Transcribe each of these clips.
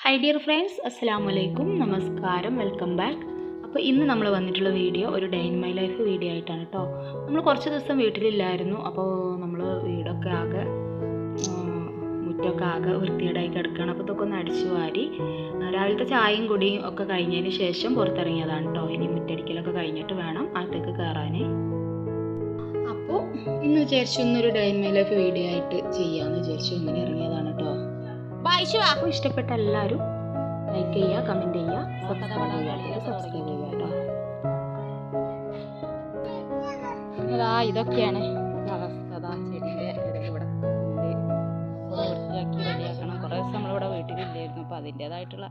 Hi dear friends, അസ്സലാമു അലൈക്കും, നമസ്കാരം, വെൽക്കം ബാക്ക്. അപ്പോൾ ഇന്ന് നമ്മൾ വന്നിട്ടുള്ള വീഡിയോ ഒരു day in my life video ആയിട്ടാണ് കേട്ടോ. നമ്മൾ കുറച്ച് ദിവസം വീട്ടിലില്ലായിരുന്നു. അപ്പോൾ നമ്മൾ വീടൊക്കെ ആകെ മുറ്റമൊക്കെ ആകെ വൃത്തികേടായി കിടക്കുകയാണ്. അപ്പോൾ ഇതൊക്കെ ഒന്ന് അടിച്ചു വാരി രാവിലത്തെ ചായയും കുടിയും ഒക്കെ കഴിഞ്ഞതിന് ശേഷം പുറത്തിറങ്ങിയതാണ് കേട്ടോ. ഇനി മുറ്റടിക്കലൊക്കെ കഴിഞ്ഞിട്ട് വേണം അകത്തേക്ക് കയറാൻ. അപ്പോൾ ഇന്ന് വിചാരിച്ചു ഇന്നൊരു day in my life video ആയിട്ട് ചെയ്യാമെന്ന് വിചാരിച്ചു ഇങ്ങനെ ഇറങ്ങിയതാണ് കേട്ടോ. അപ്പോൾ ഇഷ്ടപ്പെട്ട എല്ലാവരും ലൈക്ക് ചെയ്യുക, കമൻറ്റ് ചെയ്യുക, സബ്സ്ക്രൈബ് ചെയ്യുക കേട്ടോ. ഇതൊക്കെയാണ് അവസ്ഥ. ചെടിയുടെ ഇവിടെ വൃത്തിയാക്കി റെഡിയാക്കണം. കുറേ ദിവസം നമ്മളിവിടെ വീട്ടിലില്ലായിരുന്നു. അപ്പോൾ അതിൻ്റേതായിട്ടുള്ള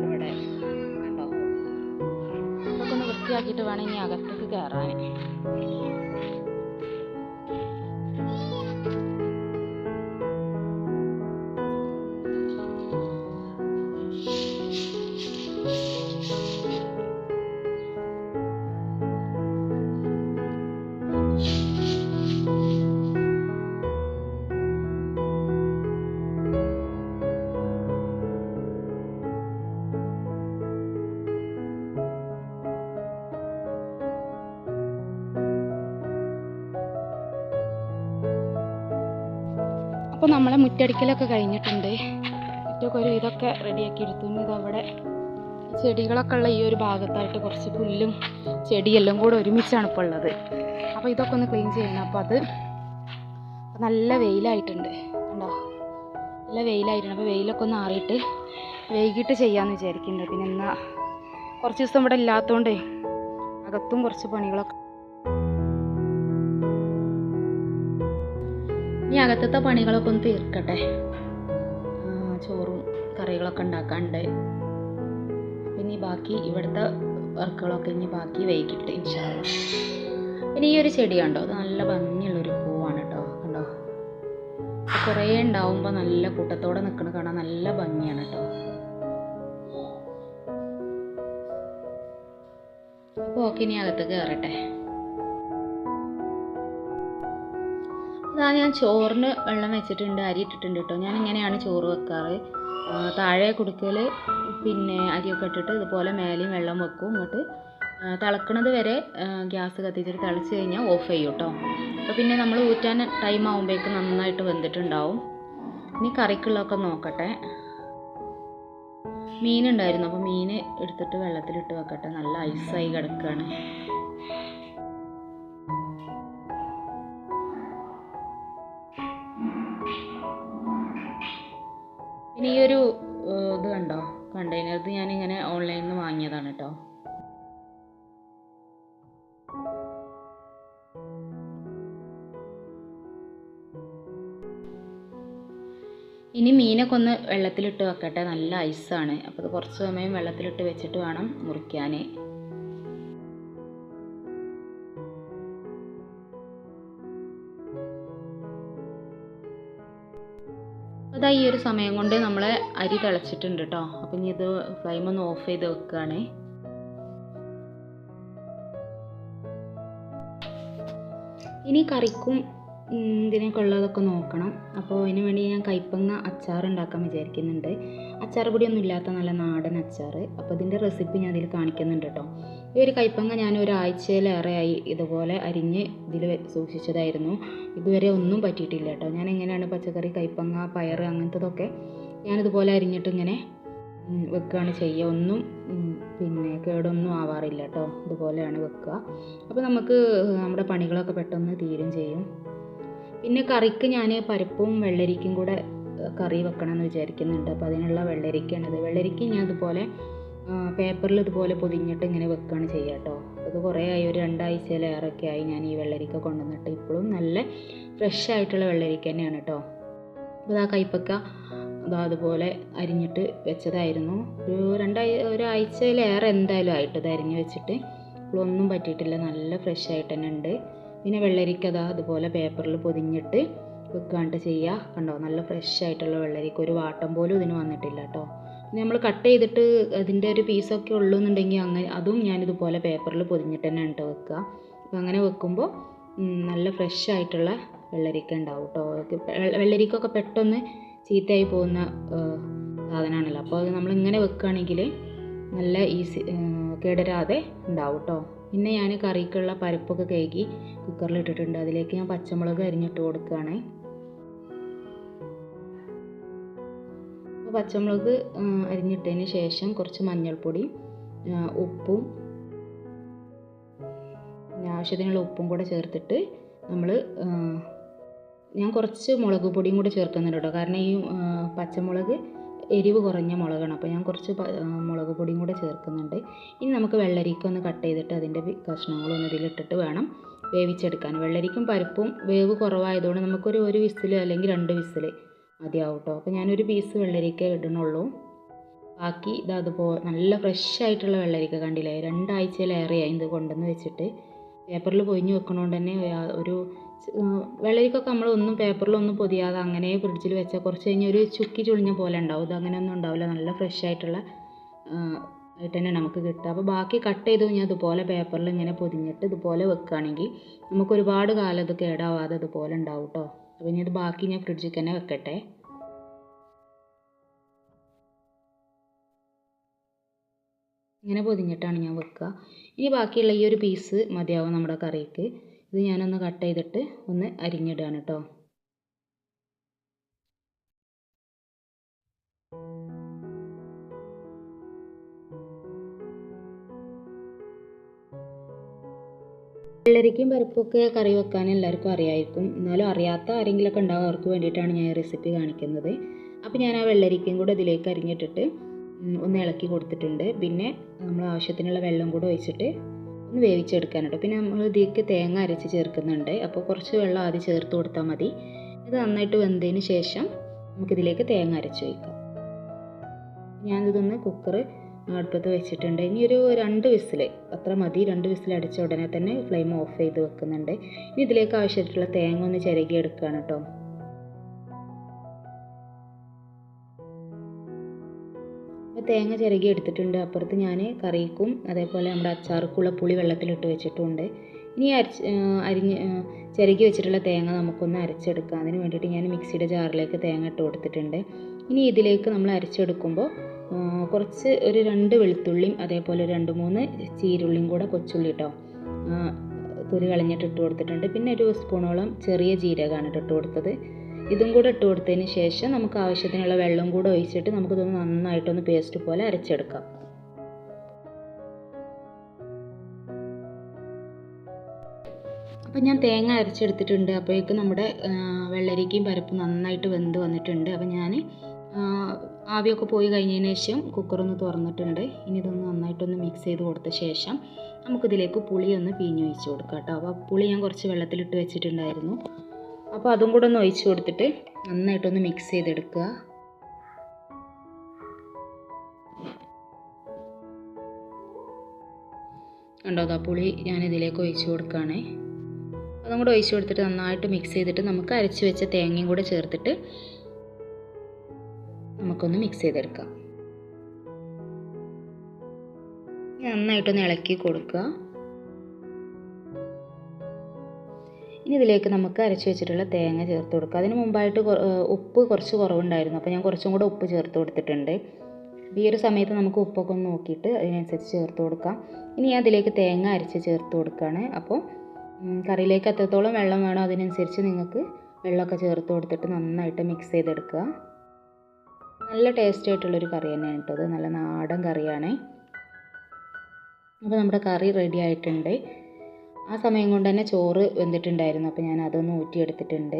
ഇവിടെ കണ്ടോ. ഇതൊക്കെ ഒന്ന് വൃത്തിയാക്കിയിട്ട് വേണം ഇനി അകത്തേക്ക് കയറാൻ. അപ്പോൾ നമ്മളെ മുറ്റടിക്കലൊക്കെ കഴിഞ്ഞിട്ടുണ്ട്. മുറ്റമൊക്കെ ഒരു ഇതൊക്കെ റെഡിയാക്കി എടുത്തു. ഇതവിടെ ചെടികളൊക്കെ ഉള്ള ഈ ഒരു ഭാഗത്തായിട്ട് കുറച്ച് പുല്ലും ചെടിയെല്ലാം കൂടെ ഒരുമിച്ചാണ് ഇപ്പോൾ ഉള്ളത്. അപ്പോൾ ഇതൊക്കെ ഒന്ന് ക്ലീൻ ചെയ്യണം. അപ്പോൾ അത് നല്ല വെയിലായിട്ടുണ്ട് കണ്ടോ, നല്ല വെയിലായിട്ടുണ്ട്. അപ്പോൾ വെയിലൊക്കെ ഒന്ന് ആറിയിട്ട് വൈകിട്ട് ചെയ്യാമെന്ന് വിചാരിക്കുന്നുണ്ട്. പിന്നെ എന്നാൽ കുറച്ച് ദിവസം ഇവിടെ ഇല്ലാത്തതുകൊണ്ട് അകത്തും കുറച്ച് പണികളൊക്കെ. ഇനി അകത്തത്തെ പണികളൊക്കെ ഒന്ന് തീർക്കട്ടെ. ചോറും കറികളൊക്കെ ഉണ്ടാക്കാനുണ്ട്. പിന്നെ ബാക്കി ഇവിടുത്തെ വർക്കുകളൊക്കെ ഇനി ബാക്കി വൈകിട്ട് ഇൻഷാ അല്ലാഹ്. പിന്നെ ഈ ഒരു ചെടി കണ്ടോ, അത് നല്ല ഭംഗിയുള്ളൊരു പൂവാണ് കേട്ടോ. കണ്ടോ, കുറേ ഉണ്ടാവുമ്പോൾ നല്ല കൂട്ടത്തോടെ നിൽക്കണ കാണാൻ നല്ല ഭംഗിയാണ് കേട്ടോ. അപ്പോൾ ഓക്കെ, ഇനി അകത്ത് കയറട്ടെ. ഞാൻ ചോറിന് വെള്ളം വെച്ചിട്ടുണ്ട്, അരി ഇട്ടിട്ടുണ്ട് കേട്ടോ. ഞാൻ ഇങ്ങനെയാണ് ചോറ് വെക്കാറ്. താഴെ കുടുക്കൽ പിന്നെ അരിയൊക്കെ ഇട്ടിട്ട് ഇതുപോലെ മേലെയും വെള്ളം വെക്കും. എന്നിട്ട് തിളക്കണത് വരെ ഗ്യാസ് കത്തിച്ചിട്ട് തിളച്ച് കഴിഞ്ഞാൽ ഓഫ് ചെയ്യും കേട്ടോ. അപ്പോൾ പിന്നെ നമ്മൾ ഊറ്റാൻ ടൈം ആകുമ്പോഴേക്കും നന്നായിട്ട് വെന്തിട്ടുണ്ടാവും. ഇനി കറിക്കുള്ളതൊക്കെ നോക്കട്ടെ. മീനുണ്ടായിരുന്നു, അപ്പോൾ മീൻ എടുത്തിട്ട് വെള്ളത്തിലിട്ട് വെക്കട്ടെ. നല്ല ഐസായി കിടക്കുകയാണ്. പിന്നെ ഈ ഒരു ഇത് കണ്ടോ, കണ്ടെയ്നർ, ഇത് ഞാനിങ്ങനെ ഓൺലൈനിൽ നിന്ന് വാങ്ങിയതാണ് കേട്ടോ. ഇനി മീനൊക്കെ ഒന്ന് വെള്ളത്തിലിട്ട് വെക്കട്ടെ. നല്ല ഐസാണ്. അപ്പോൾ അത് കുറച്ച് സമയം വെള്ളത്തിലിട്ട് വെച്ചിട്ട് വേണം മുറിക്കാൻ. അതാ ഈ ഒരു സമയം കൊണ്ട് നമ്മൾ അരി തിളച്ചിട്ടുണ്ട് കേട്ടോ. അപ്പം ഇനി ഇത് ഫ്ലെയിം ഒന്ന് ഓഫ് ചെയ്ത് വെക്കുകയാണ്. ഇനി കറിക്കും ഇതിനൊക്കെ ഉള്ളതൊക്കെ നോക്കണം. അപ്പോൾ അതിന് വേണ്ടി ഞാൻ കൈപ്പങ്ങ അച്ചാർ ഉണ്ടാക്കാൻ വിചാരിക്കുന്നുണ്ട്. അച്ചാർ പൊടിയൊന്നും ഇല്ലാത്ത നല്ല നാടൻ അച്ചാർ. അപ്പോൾ ഇതിൻ്റെ റെസിപ്പി ഞാൻ അതിൽ കാണിക്കുന്നുണ്ട് കേട്ടോ. ഈ ഒരു കൈപ്പങ്ങ ഞാൻ ഒരാഴ്ചയിലേറെയായി ഇതുപോലെ അരിഞ്ഞ് ഇതിൽ സൂക്ഷിച്ചതായിരുന്നു. ഇതുവരെ ഒന്നും പറ്റിയിട്ടില്ല കേട്ടോ. ഞാൻ എങ്ങനെയാണ് പച്ചക്കറി, കൈപ്പങ്ങ, പയർ അങ്ങനത്തതൊക്കെ ഞാനിതുപോലെ അരിഞ്ഞിട്ട് ഇങ്ങനെ വെക്കുകയാണ് ചെയ്യുക. ഒന്നും പിന്നെ കേടൊന്നും ആവാറില്ല കേട്ടോ. ഇതുപോലെയാണ് വെക്കുക. അപ്പോൾ നമുക്ക് നമ്മുടെ പണികളൊക്കെ പെട്ടെന്ന് തീരും ചെയ്യും. പിന്നെ കറിക്ക് ഞാൻ പരിപ്പും വെള്ളരിക്കും കൂടെ കറി വെക്കണം എന്ന് വിചാരിക്കുന്നുണ്ട്. അപ്പോൾ അതിനുള്ള വെള്ളരിക്കാണിത്. വെള്ളരിക്ക ഞാൻ ഇതുപോലെ പേപ്പറിൽ ഇതുപോലെ പൊതിഞ്ഞിട്ട് ഇങ്ങനെ വെക്കുകയാണ് ചെയ്യുക കേട്ടോ. അത് കുറേ ആയി, ഒരു 2 ആഴ്ചയിലേറെയൊക്കെ ആയി ഞാൻ ഈ വെള്ളരിക്ക കൊണ്ടുവന്നിട്ട്. ഇപ്പോഴും നല്ല ഫ്രഷ് ആയിട്ടുള്ള വെള്ളരിക്ക തന്നെയാണ് കേട്ടോ. അപ്പോൾ ആ കൈപ്പക്ക അതുപോലെ അരിഞ്ഞിട്ട് വെച്ചതായിരുന്നു. ഒരാഴ്ചയിലേറെ എന്തായാലും ആയിട്ട് ഇത് അരിഞ്ഞ് വെച്ചിട്ട്. ഇപ്പോഴൊന്നും പറ്റിയിട്ടില്ല, നല്ല ഫ്രഷ് ആയിട്ട് തന്നെ ഉണ്ട്. പിന്നെ വെള്ളരിക്ക അതുപോലെ പേപ്പറിൽ പൊതിഞ്ഞിട്ട് വെക്കാണ്ട് ചെയ്യുക. കണ്ടോ, നല്ല ഫ്രഷ് ആയിട്ടുള്ള വെള്ളരിക്ക. ഒരു വാട്ടം പോലും ഇതിന് വന്നിട്ടില്ല കേട്ടോ. പിന്നെ നമ്മൾ കട്ട് ചെയ്തിട്ട് അതിൻ്റെ ഒരു പീസൊക്കെ ഉള്ളൂ എന്നുണ്ടെങ്കിൽ അങ്ങനെ അതും ഞാനിതുപോലെ പേപ്പറിൽ പൊതിഞ്ഞിട്ട് തന്നെ ഉണ്ട് വെക്കുക. അപ്പോൾ അങ്ങനെ വെക്കുമ്പോൾ നല്ല ഫ്രഷ് ആയിട്ടുള്ള വെള്ളരിക്ക ഉണ്ടാവും കേട്ടോ. വെള്ളരിക്കൊക്കെ പെട്ടെന്ന് ചീത്തയായി പോകുന്ന സാധനമാണല്ലോ. അപ്പോൾ അത് നമ്മളിങ്ങനെ വെക്കുകയാണെങ്കിൽ നല്ല ഈസി കേടരാതെ ഉണ്ടാവും കേട്ടോ. പിന്നെ ഞാൻ കറിക്കുള്ള പരിപ്പൊക്കെ കഴുകി കുക്കറിലിട്ടിട്ടുണ്ട്. അതിലേക്ക് ഞാൻ പച്ചമുളക് അരിഞ്ഞിട്ട് കൊടുക്കുകയാണ്. അപ്പോൾ പച്ചമുളക് അരിഞ്ഞിട്ടതിന് ശേഷം കുറച്ച് മഞ്ഞൾപ്പൊടി, ഉപ്പും, പിന്നെ ആവശ്യത്തിനുള്ള ഉപ്പും കൂടെ ചേർത്തിട്ട് ഞാൻ കുറച്ച് മുളക് പൊടിയും കൂടെ ചേർക്കുന്നുണ്ട് കേട്ടോ. കാരണം ഈ പച്ചമുളക് എരിവ് കുറഞ്ഞ മുളകാണ്, അപ്പോൾ ഞാൻ കുറച്ച് മുളക് പൊടിയും കൂടെ ചേർക്കുന്നുണ്ട്. ഇനി നമുക്ക് വെള്ളരിക്ക ഒന്ന് കട്ട് ചെയ്തിട്ട് അതിൻ്റെ കഷ്ണങ്ങളൊന്ന് ഇതിലിട്ടിട്ട് വേണം വേവിച്ചെടുക്കാൻ. വെള്ളരിക്കും പരിപ്പും വേവ് കുറവായതുകൊണ്ട് നമുക്കൊരു വിസിൽ അല്ലെങ്കിൽ 2 വിസിൽ മതിയാവും കേട്ടോ. അപ്പോൾ ഞാനൊരു പീസ് വെള്ളരിക്ക ഇടണുള്ളൂ. ബാക്കി അതുപോലെ നല്ല ഫ്രഷ് ആയിട്ടുള്ള വെള്ളരിക്ക കണ്ടില്ലേ, 2 ആഴ്ചയിലേറെയായി ഇത് കൊണ്ടുവന്ന് വെച്ചിട്ട്. പേപ്പറിൽ പൊതിഞ്ഞ് വെക്കണോണ്ട് തന്നെ ഒരു വെള്ളരിക്കൊക്കെ നമ്മളൊന്നും പേപ്പറിലൊന്നും പൊതിയാതെ അങ്ങനെ ഫ്രിഡ്ജിൽ വെച്ചാൽ കുറച്ച് കഴിഞ്ഞ് ഒരു ചുക്കി ചുളിഞ്ഞ പോലെ ഉണ്ടാവും. ഇത് അങ്ങനെയൊന്നും ഉണ്ടാവില്ല, നല്ല ഫ്രഷ് ആയിട്ടുള്ള ആയിട്ട് തന്നെ നമുക്ക് കിട്ടുക. അപ്പോൾ ബാക്കി കട്ട് ചെയ്ത് കഴിഞ്ഞാൽ ഇതുപോലെ പേപ്പറിൽ ഇങ്ങനെ പൊതിഞ്ഞിട്ട് ഇതുപോലെ വെക്കുകയാണെങ്കിൽ നമുക്ക് ഒരുപാട് കാലം ഇത് കേടാവാതെ ഇതുപോലെ ഉണ്ടാവും കേട്ടോ. അപ്പോൾ ഇനി ഇത് ബാക്കി ഞാൻ ഫ്രിഡ്ജിൽ തന്നെ വെക്കട്ടെ. ഇങ്ങനെ പൊതിഞ്ഞിട്ടാണ് ഞാൻ വെക്കുക. ഇനി ബാക്കിയുള്ള ഈ ഒരു പീസ് മതിയാവും നമ്മുടെ കറിക്ക്. ഇത് ഞാനൊന്ന് കട്ട് ചെയ്തിട്ട് ഒന്ന് അരിഞ്ഞിടുകയാണ് കേട്ടോ. വെള്ളരിക്കയും പരിപ്പൊക്കെ കറി വെക്കാൻ എല്ലാവർക്കും അറിയായിരിക്കും. എന്നാലും അറിയാത്ത ആരെങ്കിലുമൊക്കെ ഉണ്ടാവും, അവർക്ക് വേണ്ടിയിട്ടാണ് ഞാൻ ഈ റെസിപ്പി കാണിക്കുന്നത്. അപ്പോൾ ഞാൻ ആ വെള്ളരിക്കയും കൂടെ ഇതിലേക്ക് അരിഞ്ഞിട്ടിട്ട് ഒന്ന് ഇളക്കി കൊടുത്തിട്ടുണ്ട്. പിന്നെ നമ്മൾ ആവശ്യത്തിനുള്ള വെള്ളം കൂടെ ഒഴിച്ചിട്ട് ഒന്ന് വേവിച്ചെടുക്കാൻ കേട്ടോ. പിന്നെ നമ്മൾ ഇതിലേക്ക് തേങ്ങ അരച്ച് ചേർക്കുന്നുണ്ട്. അപ്പോൾ കുറച്ച് വെള്ളം ആദ്യം ചേർത്ത് കൊടുത്താൽ മതി. ഇത് നന്നായിട്ട് വെന്തതിന് ശേഷം നമുക്കിതിലേക്ക് തേങ്ങ അരച്ച് വയ്ക്കാം. ഞാനിതൊന്ന് കുക്കർ അടുപ്പത്ത് വെച്ചിട്ടുണ്ട്. ഇനി ഒരു 2 വിസിൽ അത്ര മതി. 2 വിസിൽ അടിച്ച ഉടനെ തന്നെ ഫ്ലെയിം ഓഫ് ചെയ്ത് വെക്കുന്നുണ്ട്. ഇനി ഇതിലേക്ക് ആവശ്യമായിട്ടുള്ള തേങ്ങ ഒന്ന് ചിരകി എടുക്കുകയാണ് കേട്ടോ. അപ്പോൾ തേങ്ങ ചിരകി എടുത്തിട്ടുണ്ട്. അപ്പുറത്ത് ഞാൻ കറിക്കും അതേപോലെ നമ്മുടെ അച്ചാർക്കുള്ള പുളി വെള്ളത്തിലിട്ട് വെച്ചിട്ടുണ്ട്. ഇനി ചിരകി വെച്ചിട്ടുള്ള തേങ്ങ നമുക്കൊന്ന് അരച്ചെടുക്കാം. അതിന് വേണ്ടിയിട്ട് ഞാൻ മിക്സിയുടെ ജാറിലേക്ക് തേങ്ങ ഇട്ട് കൊടുത്തിട്ടുണ്ട്. ഇനി ഇതിലേക്ക് നമ്മൾ അരച്ചെടുക്കുമ്പോൾ കുറച്ച് ഒരു 2 വെളുത്തുള്ളിയും അതേപോലെ 2-3 ചീരുള്ളിയും കൂടെ കൊച്ചുള്ളി കേട്ടോ തൊലി കളഞ്ഞിട്ട് ഇട്ട് കൊടുത്തിട്ടുണ്ട്. പിന്നെ ഒരു സ്പൂണോളം ചെറിയ ജീരകമാണ് ഇട്ട് കൊടുത്തത്. ഇതും കൂടെ ഇട്ട് കൊടുത്തതിന് ശേഷം നമുക്ക് ആവശ്യത്തിനുള്ള വെള്ളം കൂടെ ഒഴിച്ചിട്ട് നമുക്കിതൊന്ന് നന്നായിട്ടൊന്ന് പേസ്റ്റ് പോലെ അരച്ചെടുക്കാം. അപ്പം ഞാൻ തേങ്ങ അരച്ചെടുത്തിട്ടുണ്ട്. അപ്പോഴേക്കും നമ്മുടെ വെള്ളരിക്കയും പരിപ്പും നന്നായിട്ട് വെന്ത് വന്നിട്ടുണ്ട്. അപ്പം ഞാൻ ആവിയൊക്കെ പോയി കഴിഞ്ഞതിന് ശേഷം കുക്കറൊന്ന് തുറന്നിട്ടുണ്ട്. ഇനി ഇതൊന്ന് നന്നായിട്ടൊന്ന് മിക്സ് ചെയ്ത് കൊടുത്ത ശേഷം നമുക്കിതിലേക്ക് പുളി ഒന്ന് പിഴിഞ്ഞ് ഒഴിച്ച് കൊടുക്കാം കേട്ടോ. അപ്പോൾ പുളി ഞാൻ കുറച്ച് വെള്ളത്തിലിട്ട് വെച്ചിട്ടുണ്ടായിരുന്നു. അപ്പോൾ അതും കൂടെ ഒന്ന് ഒഴിച്ച് കൊടുത്തിട്ട് നന്നായിട്ടൊന്ന് മിക്സ് ചെയ്തെടുക്കുക. കണ്ടോ, അതാ പുളി ഞാനിതിലേക്ക് ഒഴിച്ച് കൊടുക്കുകയാണ്. അതും കൂടെ ഒഴിച്ച് കൊടുത്തിട്ട് നന്നായിട്ട് മിക്സ് ചെയ്തിട്ട് നമുക്ക് അരച്ച് വെച്ച തേങ്ങയും കൂടെ ചേർത്തിട്ട് നമുക്കൊന്ന് മിക്സ് ചെയ്തെടുക്കാം. നന്നായിട്ടൊന്ന് ഇളക്കി കൊടുക്കുക. ഇനി ഇതിലേക്ക് നമുക്ക് അരച്ച് വെച്ചിട്ടുള്ള തേങ്ങ ചേർത്ത് കൊടുക്കുക. അതിന് മുമ്പായിട്ട് ഉപ്പ് കുറച്ച് കുറവുണ്ടായിരുന്നു, അപ്പോൾ ഞാൻ കുറച്ചും കൂടെ ഉപ്പ് ചേർത്ത് കൊടുത്തിട്ടുണ്ട്. ഈ ഒരു സമയത്ത് നമുക്ക് ഉപ്പൊക്കെ ഒന്ന് നോക്കിയിട്ട് അതിനനുസരിച്ച് ചേർത്ത് കൊടുക്കാം. ഇനി ഞാൻ അതിലേക്ക് തേങ്ങ അരച്ച് ചേർത്ത് കൊടുക്കുകയാണ്. അപ്പോൾ കറിയിലേക്ക് എത്രത്തോളം വെള്ളം വേണോ അതിനനുസരിച്ച് നിങ്ങൾക്ക് വെള്ളമൊക്കെ ചേർത്ത് കൊടുത്തിട്ട് നന്നായിട്ട് മിക്സ് ചെയ്തെടുക്കുക. നല്ല ടേസ്റ്റ് ആയിട്ടുള്ളൊരു കറി തന്നെയാണ് കേട്ടോ. അത് നല്ല നാടൻ കറിയാണ്. അപ്പോൾ നമ്മുടെ കറി റെഡി ആയിട്ടുണ്ട്. ആ സമയം കൊണ്ട് തന്നെ ചോറ് വെന്തിട്ടുണ്ടായിരുന്നു. അപ്പോൾ ഞാൻ അതൊന്ന് ഊറ്റിയെടുത്തിട്ടുണ്ട്.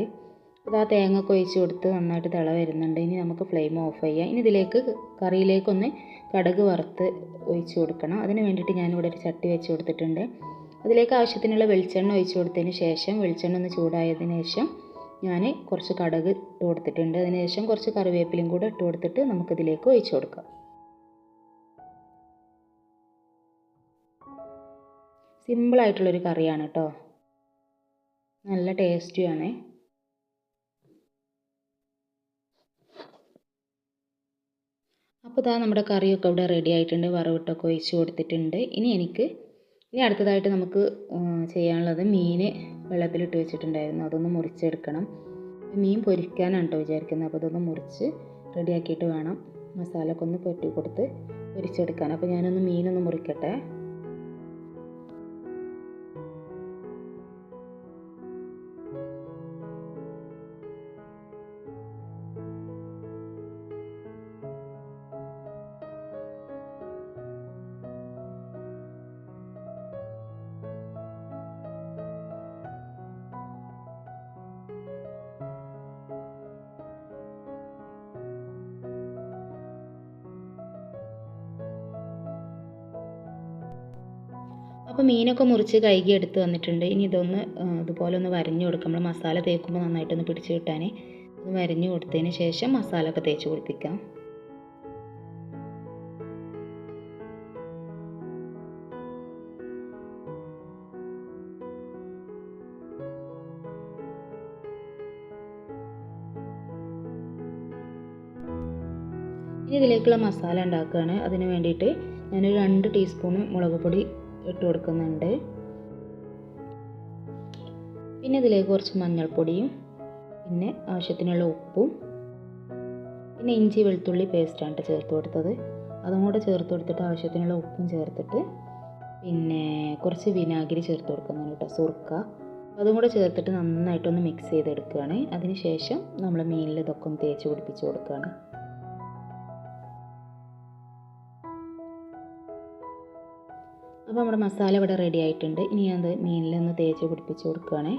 അപ്പോൾ ആ തേങ്ങ ഒഴിച്ച് കൊടുത്ത് നന്നായിട്ട് തിള വരുന്നുണ്ട്. ഇനി നമുക്ക് ഫ്ലെയിം ഓഫ് ചെയ്യാം. ഇനി ഇതിലേക്ക് കറിയിലേക്കൊന്ന് കടുക് വറുത്ത് ഒഴിച്ച് കൊടുക്കണം. അതിന് വേണ്ടിയിട്ട് ഞാനിവിടെ ഒരു ചട്ടി വെച്ച് കൊടുത്തിട്ടുണ്ട്. അതിലേക്ക് ആവശ്യത്തിനുള്ള വെളിച്ചെണ്ണ ഒഴിച്ച് കൊടുത്തതിന് ശേഷം വെളിച്ചെണ്ണ ഒന്ന് ചൂടായതിനു ശേഷം ഞാൻ കുറച്ച് കടുക് ഇട്ട് കൊടുത്തിട്ടുണ്ട്. അതിനുശേഷം കുറച്ച് കറിവേപ്പിലയും കൂടെ ഇട്ട് കൊടുത്തിട്ട് നമുക്കിതിലേക്ക് ഒഴിച്ച് കൊടുക്കാം. സിമ്പിളായിട്ടുള്ളൊരു കറിയാണ് കേട്ടോ, നല്ല ടേസ്റ്റിയാണ്. അപ്പോൾ ഇതാ നമ്മുടെ കറിയൊക്കെ ഇവിടെ റെഡി ആയിട്ടുണ്ട്. വറവിട്ടൊക്കെ ഒഴിച്ച് കൊടുത്തിട്ടുണ്ട്. ഇനി അടുത്തതായിട്ട് നമുക്ക് ചെയ്യാനുള്ളത് മീൻ വെള്ളത്തിലിട്ട് വെച്ചിട്ടുണ്ടായിരുന്നു. അതൊന്ന് മുറിച്ചെടുക്കണം. മീൻ പൊരിക്കാനാണ് കേട്ടോ വിചാരിക്കുന്നത്. അപ്പോൾ അതൊന്ന് മുറിച്ച് റെഡിയാക്കിയിട്ട് വേണം മസാല ഒക്കെ ഒന്ന് പുരട്ടി കൊടുത്ത് പൊരിച്ചെടുക്കാൻ. അപ്പോൾ ഞാനൊന്ന് മീനൊന്ന് മുറിക്കട്ടെ. അപ്പോൾ മീനൊക്കെ മുറിച്ച് കഴുകി എടുത്ത് വന്നിട്ടുണ്ട്. ഇനി ഇതൊന്ന് ഇതുപോലെ ഒന്ന് വരഞ്ഞു കൊടുക്കാം. നമ്മൾ മസാല തേക്കുമ്പോൾ നന്നായിട്ടൊന്ന് പിടിച്ച് കിട്ടാൻ ഇത് വരഞ്ഞു കൊടുത്തതിന് ശേഷം മസാല ഒക്കെ തേച്ച് പിടിപ്പിക്കാം. ഇനി ഇതിലേക്കുള്ള മസാല ഉണ്ടാക്കുകയാണ്. അതിന് വേണ്ടിയിട്ട് ഞാനൊരു 2 ടീസ്പൂൺ മുളക് പൊടി ഇട്ട് കൊടുക്കുന്നുണ്ട്. പിന്നെ ഇതിലേക്ക് കുറച്ച് മഞ്ഞൾപ്പൊടിയും പിന്നെ ആവശ്യത്തിനുള്ള ഉപ്പും പിന്നെ ഇഞ്ചി വെളുത്തുള്ളി പേസ്റ്റാണ് ചേർത്ത് കൊടുത്തത്. അതും കൂടെ ചേർത്ത് കൊടുത്തിട്ട് ആവശ്യത്തിനുള്ള ഉപ്പും ചേർത്തിട്ട് പിന്നെ കുറച്ച് വിനാഗിരി ചേർത്ത് കൊടുക്കുന്നുണ്ട് കേട്ടോ, സുർക്ക. അതും കൂടെ ചേർത്തിട്ട് നന്നായിട്ടൊന്ന് മിക്സ് ചെയ്തെടുക്കുകയാണ്. അതിന് ശേഷം നമ്മൾ മീനിൽ ഇതൊക്കെ ഒന്ന് തേച്ച് പിടിപ്പിച്ച് കൊടുക്കുകയാണ്. അപ്പോൾ നമ്മുടെ മസാല ഇവിടെ റെഡി ആയിട്ടുണ്ട്. ഇനി അത് മീനിലൊന്ന് തേച്ച് പിടിപ്പിച്ച് കൊടുക്കുകയാണ്.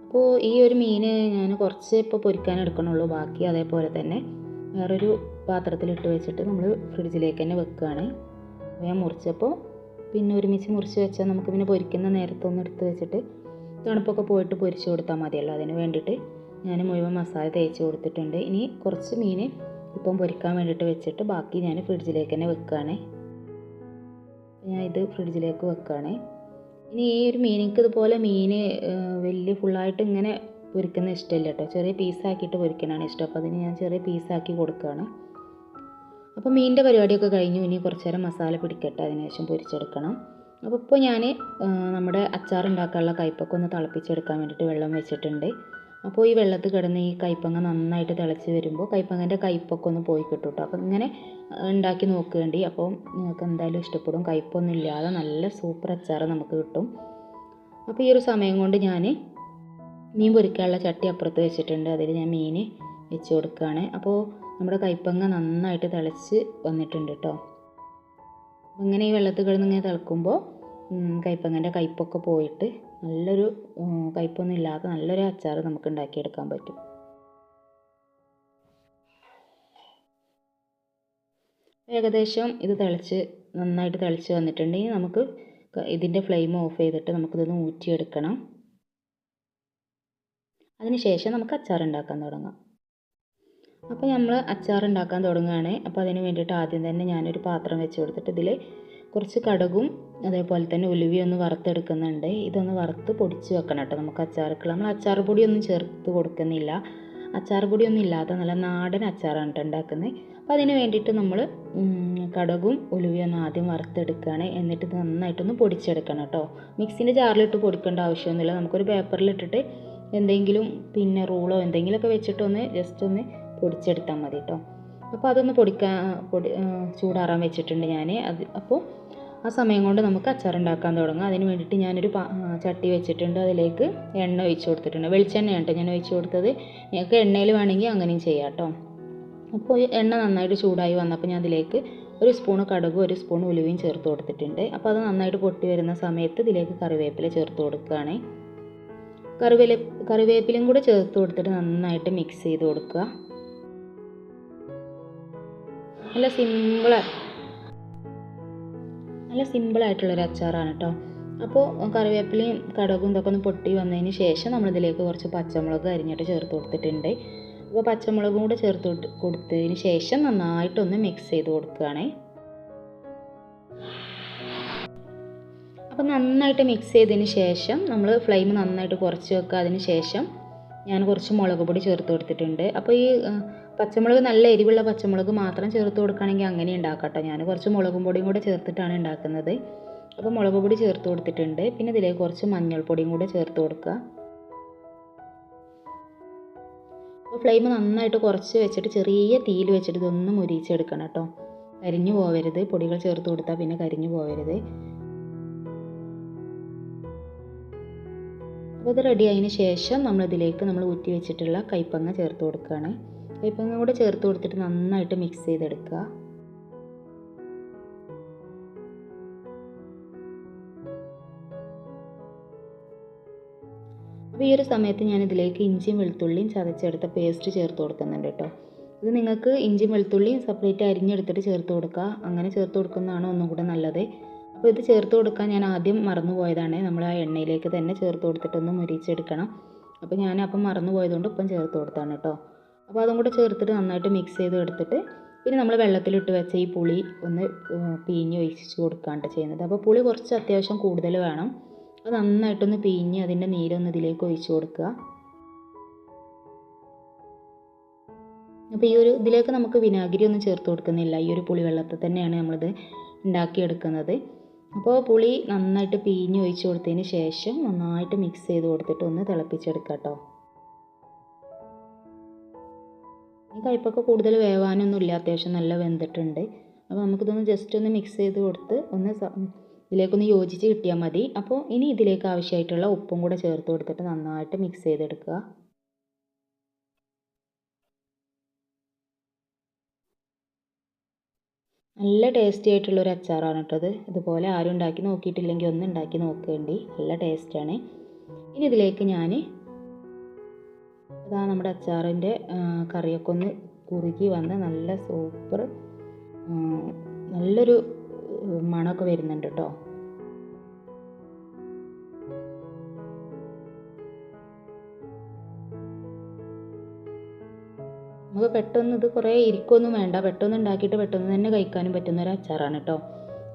അപ്പോൾ ഈ ഒരു മീൻ ഞാൻ കുറച്ച് ഇപ്പോൾ പൊരിക്കാൻ എടുക്കണുള്ളൂ. ബാക്കി അതേപോലെ തന്നെ വേറൊരു പാത്രത്തിലിട്ട് വെച്ചിട്ട് നമ്മൾ ഫ്രിഡ്ജിലേക്ക് തന്നെ വെക്കുകയാണ്. ഞാൻ മുറിച്ചപ്പോൾ പിന്നെ ഒരുമിച്ച് മുറിച്ച് വെച്ചാൽ നമുക്ക് പിന്നെ പൊരിക്കുന്ന നേരത്തൊന്ന് എടുത്ത് വെച്ചിട്ട് തണുപ്പൊക്കെ പോയിട്ട് പൊരിച്ച് കൊടുത്താൽ മതിയല്ലോ. അതിന് വേണ്ടിയിട്ട് ഞാൻ മുഴുവൻ മസാല തേച്ച് കൊടുത്തിട്ടുണ്ട്. ഇനി കുറച്ച് മീൻ ഇപ്പം പൊരിക്കാൻ വേണ്ടിയിട്ട് വെച്ചിട്ട് ബാക്കി ഞാൻ ഫ്രിഡ്ജിലേക്ക് തന്നെ വെക്കുകയാണ്. ഞാൻ ഇത് ഫ്രിഡ്ജിലേക്ക് വെക്കുകയാണ്. ഇനി ഈ ഒരു മീനിക്ക് ഇതുപോലെ മീൻ വലിയ ഫുള്ളായിട്ട് ഇങ്ങനെ പൊരിക്കുന്ന ഇഷ്ടമില്ല കേട്ടോ, ചെറിയ പീസാക്കിയിട്ട് പൊരിക്കാനാണ് ഇഷ്ടം. അപ്പോൾ അതിന് ഞാൻ ചെറിയ പീസാക്കി കൊടുക്കുകയാണ്. അപ്പോൾ മീനിൻ്റെ പരിപാടിയൊക്കെ കഴിഞ്ഞു. ഇനി കുറച്ച് നേരം മസാല പിടിക്കട്ടെ, അതിനുശേഷം പൊരിച്ചെടുക്കണം. അപ്പോൾ ഇപ്പോൾ ഞാൻ നമ്മുടെ അച്ചാർ ഉണ്ടാക്കാനുള്ള കയ്പ്പൊക്കെ ഒന്ന് തിളപ്പിച്ചെടുക്കാൻ വേണ്ടിയിട്ട് വെള്ളം വെച്ചിട്ടുണ്ട്. അപ്പോൾ ഈ വെള്ളത്തിൽ കിടന്ന് ഈ കയ്പ്പങ്ങ നന്നായിട്ട് തിളച്ച് വരുമ്പോൾ കയ്പ്പങ്ങൻ്റെ കയ്പ്പൊക്കെ ഒന്ന് പോയി കിട്ടും കേട്ടോ. അപ്പോൾ ഇങ്ങനെ ഉണ്ടാക്കി നോക്കേണ്ടി. അപ്പോൾ നിങ്ങൾക്ക് എന്തായാലും ഇഷ്ടപ്പെടും. കയ്പ്പൊന്നും ഇല്ലാതെ നല്ല സൂപ്പർ അച്ചാർ നമുക്ക് കിട്ടും. അപ്പോൾ ഈ ഒരു സമയം കൊണ്ട് ഞാൻ മീൻ പൊരിക്കാനുള്ള ചട്ടി അപ്പുറത്ത് വെച്ചിട്ടുണ്ട്. അതിൽ ഞാൻ മീൻ വെച്ച് കൊടുക്കുകയാണ്. അപ്പോൾ നമ്മുടെ കയ്പ്പങ്ങ നന്നായിട്ട് തിളച്ച് വന്നിട്ടുണ്ട് കേട്ടോ. ഇങ്ങനെ ഈ വെള്ളത്തിൽ കിടന്ന് ഇങ്ങനെ തിളക്കുമ്പോൾ കയ്പ്പങ്ങൻ്റെ കയ്പ്പൊക്കെ പോയിട്ട് നല്ലൊരു കയ്പ്പൊന്നും ഇല്ലാത്ത നല്ലൊരു അച്ചാർ നമുക്ക് ഉണ്ടാക്കിയെടുക്കാൻ പറ്റും. ഏകദേശം ഇത് നന്നായിട്ട് തിളച്ച് വന്നിട്ടുണ്ടെങ്കിൽ നമുക്ക് ഇതിൻ്റെ ഫ്ലെയിം ഓഫ് ചെയ്തിട്ട് നമുക്കിതൊന്ന് ഊറ്റിയെടുക്കണം. അതിന് ശേഷം നമുക്ക് അച്ചാർ ഉണ്ടാക്കാൻ തുടങ്ങാം. അപ്പോൾ നമ്മൾ അച്ചാർ ഉണ്ടാക്കാൻ തുടങ്ങുകയാണ്. അപ്പോൾ അതിന് വേണ്ടിയിട്ട് ആദ്യം തന്നെ ഞാനൊരു പാത്രം വെച്ച് കൊടുത്തിട്ട് ഇതിൽ കുറച്ച് കടുകും അതേപോലെ തന്നെ ഉലുവയും ഒന്ന് വറുത്തെടുക്കുന്നുണ്ട്. ഇതൊന്ന് വറുത്ത് പൊടിച്ച് വെക്കണം കേട്ടോ നമുക്ക് അച്ചാറുകൾ. നമ്മൾ അച്ചാർ പൊടിയൊന്നും ചേർത്ത് കൊടുക്കുന്നില്ല. അച്ചാർ പൊടിയൊന്നും ഇല്ലാത്ത നല്ല നാടൻ അച്ചാറാണ് കേട്ടോ ഉണ്ടാക്കുന്നത്. അപ്പോൾ അതിന് വേണ്ടിയിട്ട് നമ്മൾ കടുകും ഉലുവയും ഒന്ന് ആദ്യം വറുത്തെടുക്കുകയാണ്. എന്നിട്ട് ഇത് നന്നായിട്ടൊന്ന് പൊടിച്ചെടുക്കണം കേട്ടോ. മിക്സിൻ്റെ ജാറിലിട്ട് പൊടിക്കേണ്ട ആവശ്യമൊന്നുമില്ല. നമുക്കൊരു പേപ്പറിലിട്ടിട്ട് എന്തെങ്കിലും പിന്നെ റൂളോ എന്തെങ്കിലുമൊക്കെ വെച്ചിട്ടൊന്ന് ജസ്റ്റ് ഒന്ന് പൊടിച്ചെടുത്താൽ മതി കേട്ടോ. അപ്പോൾ അതൊന്ന് ചൂടാറാൻ വെച്ചിട്ടുണ്ട് ഞാൻ. അപ്പോൾ ആ സമയം കൊണ്ട് നമുക്ക് അച്ചാർ ഉണ്ടാക്കാൻ തുടങ്ങാം. അതിന് വേണ്ടിയിട്ട് ഞാനൊരു ചട്ടി വെച്ചിട്ടുണ്ട്. അതിലേക്ക് എണ്ണ ഒഴിച്ച് കൊടുത്തിട്ടുണ്ട്. വെളിച്ചെണ്ണയാണ് കേട്ടോ ഞാൻ ഒഴിച്ച് കൊടുത്തത്. നിങ്ങൾക്ക് എണ്ണയിൽ വേണമെങ്കിൽ അങ്ങനെയും ചെയ്യാം കേട്ടോ. അപ്പോൾ എണ്ണ നന്നായിട്ട് ചൂടായി വന്നപ്പോൾ ഞാൻ അതിലേക്ക് 1 സ്പൂൺ കടുകും 1 സ്പൂൺ ഉലുവയും ചേർത്ത് കൊടുത്തിട്ടുണ്ട്. അപ്പോൾ അത് നന്നായിട്ട് പൊട്ടി വരുന്ന സമയത്ത് ഇതിലേക്ക് കറിവേപ്പില ചേർത്ത് കൊടുക്കുകയാണ്. കറിവേപ്പിലയും കൂടെ ചേർത്ത് കൊടുത്തിട്ട് നന്നായിട്ട് മിക്സ് ചെയ്ത് കൊടുക്കുക. നല്ല സിമ്പിളായിട്ടുള്ളൊരു അച്ചാറാണ് കേട്ടോ. അപ്പോൾ കറിവേപ്പിലയും കടുകും ഇതൊക്കെ ഒന്ന് പൊട്ടി വന്നതിന് ശേഷം നമ്മളിതിലേക്ക് കുറച്ച് പച്ചമുളക് അരിഞ്ഞിട്ട് ചേർത്ത് കൊടുത്തിട്ടുണ്ട്. അപ്പോൾ പച്ചമുളകും കൂടെ ചേർത്ത് കൊടുത്തതിന് ശേഷം നന്നായിട്ടൊന്ന് മിക്സ് ചെയ്ത് കൊടുക്കുകയാണ്. അപ്പോൾ നന്നായിട്ട് മിക്സ് ചെയ്തതിന് ശേഷം നമ്മൾ ഫ്ലെയിം നന്നായിട്ട് കുറച്ച് വെക്കുക. അതിന് ശേഷം ഞാൻ കുറച്ച് മുളക് പൊടി ചേർത്ത് കൊടുത്തിട്ടുണ്ട്. അപ്പോൾ ഈ പച്ചമുളക് നല്ല എരിവുള്ള പച്ചമുളക് മാത്രം ചേർത്ത് കൊടുക്കുകയാണെങ്കിൽ അങ്ങനെ ഉണ്ടാക്കട്ടോ. ഞാൻ കുറച്ച് മുളകും പൊടിയും കൂടെ ചേർത്തിട്ടാണ് ഉണ്ടാക്കുന്നത്. അപ്പോൾ മുളക് പൊടി ചേർത്ത് കൊടുത്തിട്ടുണ്ട്. പിന്നെ ഇതിലേക്ക് കുറച്ച് മഞ്ഞൾപ്പൊടിയും കൂടെ ചേർത്ത് കൊടുക്കുക. അപ്പോൾ ഫ്ലെയിം നന്നായിട്ട് കുറച്ച് വെച്ചിട്ട് ചെറിയ തീയിൽ വെച്ചിട്ട് ഇതൊന്ന് മുരിച്ചെടുക്കണം കേട്ടോ. കരിഞ്ഞു പോവരുത്, പൊടികൾ ചേർത്ത് കൊടുത്താൽ പിന്നെ കരിഞ്ഞു പോവരുത്. അപ്പോൾ ഇത് റെഡി ആയതിന് ശേഷം നമ്മളിതിലേക്ക് നമ്മൾ ഊറ്റി വെച്ചിട്ടുള്ള കൈപ്പങ്ങ ചേർത്ത് കൊടുക്കുകയാണ്. കൈപ്പങ്ങ കൂടെ ചേർത്ത് കൊടുത്തിട്ട് നന്നായിട്ട് മിക്സ് ചെയ്തെടുക്കുക. അപ്പോൾ ഈ ഒരു സമയത്ത് ഞാൻ ഇതിലേക്ക് ഇഞ്ചിയും വെളുത്തുള്ളിയും ചതച്ചെടുത്ത പേസ്റ്റ് ചേർത്ത് കൊടുക്കുന്നുണ്ട് കേട്ടോ. ഇത് നിങ്ങൾക്ക് ഇഞ്ചിയും വെളുത്തുള്ളിയും സെപ്പറേറ്റ് അരിഞ്ഞെടുത്തിട്ട് ചേർത്ത് കൊടുക്കുക. അങ്ങനെ ചേർത്ത് കൊടുക്കുന്നതാണ് ഒന്നും കൂടെ നല്ലത്. അപ്പോൾ ഇത് ചേർത്ത് കൊടുക്കാൻ ഞാൻ ആദ്യം മറന്നു പോയതാണ്. നമ്മൾ ആ എണ്ണയിലേക്ക് തന്നെ ചേർത്ത് കൊടുത്തിട്ടൊന്ന് മുരിച്ചെടുക്കണം. അപ്പോൾ ഞാൻ അപ്പം മറന്നു പോയതുകൊണ്ട് ഇപ്പം ചേർത്ത് കൊടുത്താണ് കേട്ടോ. അപ്പോൾ അതും കൂടെ ചേർത്തിട്ട് നന്നായിട്ട് മിക്സ് ചെയ്ത് എടുത്തിട്ട് പിന്നെ നമ്മൾ വെള്ളത്തിലിട്ട് വെച്ച ഈ പുളി ഒന്ന് പിഴിഞ്ഞ് ഒഴിച്ച് കൊടുക്കുകയാണ് ചെയ്യുന്നത്. അപ്പോൾ പുളി കുറച്ച് അത്യാവശ്യം കൂടുതൽ വേണം. അത് നന്നായിട്ടൊന്ന് പിഴിഞ്ഞ് അതിൻ്റെ നീരൊന്ന് ഇതിലേക്ക് ഒഴിച്ച് കൊടുക്കുക. അപ്പോൾ ഈ ഒരു ഇതിലേക്ക് നമുക്ക് വിനാഗിരി ഒന്നും ചേർത്ത് കൊടുക്കുന്നില്ല. ഈ ഒരു പുളി വെള്ളത്തിൽ തന്നെയാണ് നമ്മളിത് ഉണ്ടാക്കിയെടുക്കുന്നത്. അപ്പോൾ പുളി നന്നായിട്ട് പിഴിഞ്ഞ് ഒഴിച്ച് കൊടുത്തതിന് ശേഷം നന്നായിട്ട് മിക്സ് ചെയ്ത് കൊടുത്തിട്ട് ഒന്ന് തിളപ്പിച്ചെടുക്കുക കേട്ടോ. ഈ കയ്പ്പൊക്കെ കൂടുതൽ വേവാനൊന്നുമില്ല, അത്യാവശ്യം നല്ല വെന്തിട്ടുണ്ട്. അപ്പോൾ നമുക്കിതൊന്ന് ജസ്റ്റ് ഒന്ന് മിക്സ് ചെയ്ത് കൊടുത്ത് ഒന്ന് ഇതിലേക്കൊന്ന് യോജിച്ച് കിട്ടിയാൽ മതി. അപ്പോൾ ഇനി ഇതിലേക്ക് ആവശ്യമായിട്ടുള്ള ഉപ്പും കൂടെ ചേർത്ത് കൊടുത്തിട്ട് നന്നായിട്ട് മിക്സ് ചെയ്തെടുക്കുക. നല്ല ടേസ്റ്റി ആയിട്ടുള്ളൊരു അച്ചാറാണ് കേട്ടത്. ഇതുപോലെ ആരും ഉണ്ടാക്കി നോക്കിയിട്ടില്ലെങ്കിൽ ഒന്ന് ഉണ്ടാക്കി നോക്കേണ്ടി, നല്ല ടേസ്റ്റാണ്. ഇനി ഇതിലേക്ക് ഞാൻ അതാ നമ്മുടെ അച്ചാറിൻ്റെ കറിയൊക്കെ ഒന്ന് കുറുകി വന്ന് നല്ല സൂപ്പർ നല്ലൊരു മണമൊക്കെ വരുന്നുണ്ട് കേട്ടോ. നമുക്ക് പെട്ടെന്ന് ഇത് കുറേ ഇരിക്കൊന്നും വേണ്ട, പെട്ടെന്ന് ഉണ്ടാക്കിയിട്ട് പെട്ടെന്ന് തന്നെ കഴിക്കാനും പറ്റുന്ന ഒരു അച്ചാറാണ് കേട്ടോ.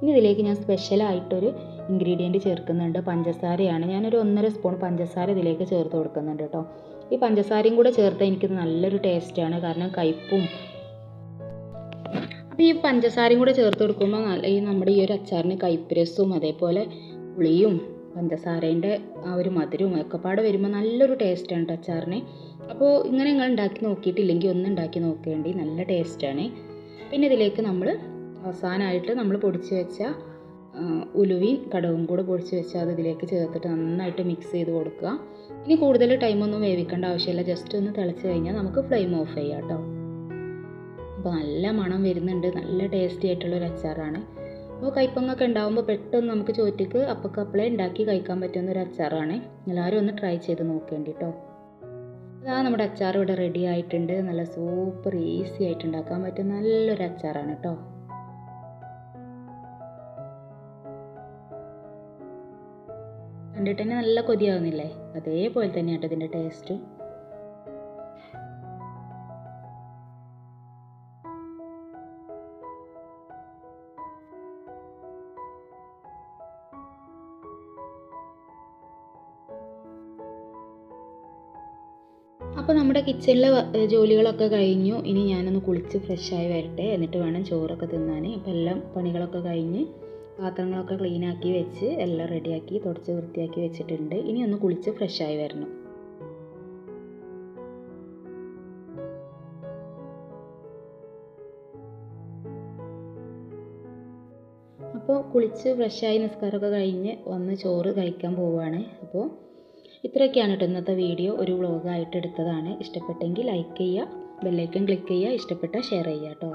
ഇനി ഇതിലേക്ക് ഞാൻ സ്പെഷ്യലായിട്ടൊരു ഇൻഗ്രീഡിയൻറ്റ് ചേർക്കുന്നുണ്ട്, പഞ്ചസാരയാണ്. ഞാനൊരു 1.5 സ്പൂൺ പഞ്ചസാര ഇതിലേക്ക് ചേർത്ത് കൊടുക്കുന്നുണ്ട് കേട്ടോ. ഈ പഞ്ചസാരയും കൂടെ ചേർത്താൽ എനിക്ക് നല്ലൊരു ടേസ്റ്റാണ്, കാരണം കയ്പ്പും. അപ്പോൾ ഈ പഞ്ചസാരയും കൂടെ ചേർത്ത് കൊടുക്കുമ്പോൾ ഈ നമ്മുടെ ഈ ഒരു അച്ചാറിന് കയ്പ്പ് രസവും അതേപോലെ പുളിയും പഞ്ചസാരേൻ്റെ ആ ഒരു മധുരവും ഒക്കെപ്പാടെ വരുമ്പോൾ നല്ലൊരു ടേസ്റ്റാണ് കേട്ടോ അച്ചാറിന്. അപ്പോൾ ഇങ്ങനെ നിങ്ങൾ ഉണ്ടാക്കി നോക്കിയിട്ടില്ലെങ്കിൽ ഒന്ന് ഉണ്ടാക്കി നോക്കേണ്ടി, നല്ല ടേസ്റ്റാണ്. പിന്നെ ഇതിലേക്ക് നമ്മൾ അവസാനമായിട്ട് നമ്മൾ പൊടിച്ച് വെച്ച ഉലുവയും കടുകും കൂടെ പൊടിച്ച് വെച്ചാൽ അത് ഇതിലേക്ക് ചേർത്തിട്ട് നന്നായിട്ട് മിക്സ് ചെയ്ത് കൊടുക്കുക. ഇനി കൂടുതൽ ടൈമൊന്നും വേവിക്കേണ്ട ആവശ്യമില്ല, ജസ്റ്റ് ഒന്ന് തിളച്ച് കഴിഞ്ഞാൽ നമുക്ക് ഫ്ലെയിം ഓഫ് ചെയ്യാം കേട്ടോ. അപ്പോൾ നല്ല മണം വരുന്നുണ്ട്, നല്ല ടേസ്റ്റി ആയിട്ടുള്ളൊരു അച്ചാറാണ്. അപ്പോൾ കയ്പ്പങ്ങൊക്കെ ഉണ്ടാകുമ്പോൾ പെട്ടെന്ന് നമുക്ക് ചോറ്റക്ക് അപ്പക്കപ്പളേ ഉണ്ടാക്കി കഴിക്കാൻ പറ്റുന്ന ഒരു അച്ചാറാണ്. എല്ലാവരും ഒന്ന് ട്രൈ ചെയ്ത് നോക്കേണ്ടി കേട്ടോ. അതാ നമ്മുടെ അച്ചാർ ഇവിടെ റെഡി ആയിട്ടുണ്ട്. നല്ല സൂപ്പർ ഈസി ആയിട്ട് ഉണ്ടാക്കാൻ പറ്റുന്ന നല്ലൊരു അച്ചാറാണ് കേട്ടോ. കണ്ടിട്ട് തന്നെ നല്ല കൊതിയാവുന്നില്ലേ? അതേപോലെ തന്നെയാണ് ഇതിൻ്റെ ടേസ്റ്റും. അപ്പോൾ നമ്മുടെ കിച്ചണിലെ ജോലികളൊക്കെ കഴിഞ്ഞു. ഇനി ഞാനൊന്ന് കുളിച്ച് ഫ്രഷായി വരട്ടെ, എന്നിട്ട് വേണം ചോറൊക്കെ തിന്നാൻ. അപ്പോൾ എല്ലാം പണികളൊക്കെ കഴിഞ്ഞ് പാത്രങ്ങളൊക്കെ ക്ലീനാക്കി വെച്ച് എല്ലാം റെഡിയാക്കി തുടച്ച് വൃത്തിയാക്കി വെച്ചിട്ടുണ്ട്. ഇനി ഒന്ന് കുളിച്ച് ഫ്രഷായി വരണം. അപ്പോൾ കുളിച്ച് ഫ്രഷായി നിസ്കാരമൊക്കെ കഴിഞ്ഞ് വന്ന് ചോറ് കഴിക്കാൻ പോവുകയാണ്. അപ്പോൾ ഇത്രയൊക്കെയാണ് കേട്ടോ ഇന്നത്തെ വീഡിയോ. ഒരു വ്ളോഗായിട്ട് എടുത്തതാണ്. ഇഷ്ടപ്പെട്ടെങ്കിൽ ലൈക്ക് ചെയ്യുക, ബെല്ലൈക്കൺ ക്ലിക്ക് ചെയ്യുക, ഇഷ്ടപ്പെട്ടാൽ ഷെയർ ചെയ്യുക കേട്ടോ.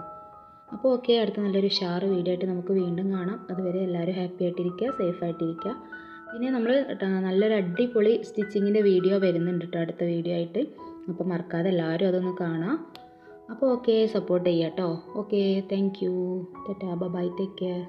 അപ്പോൾ ഓക്കെ, അടുത്ത നല്ലൊരു ഉഷാർ വീഡിയോ ആയിട്ട് നമുക്ക് വീണ്ടും കാണാം. അതുവരെ എല്ലാവരും ഹാപ്പി ആയിട്ടിരിക്കുക, സേഫ് ആയിട്ടിരിക്കുക. പിന്നെ നമ്മൾ നല്ലൊരു അടിപൊളി സ്റ്റിച്ചിങ്ങിൻ്റെ വീഡിയോ വരുന്നുണ്ട് കേട്ടോ അടുത്ത വീഡിയോ ആയിട്ട്. അപ്പോൾ മറക്കാതെ എല്ലാവരും അതൊന്ന് കാണാം. അപ്പോൾ ഓക്കെ, സപ്പോർട്ട് ചെയ്യുക കേട്ടോ. Okay, thank you. Tata, bye, take care.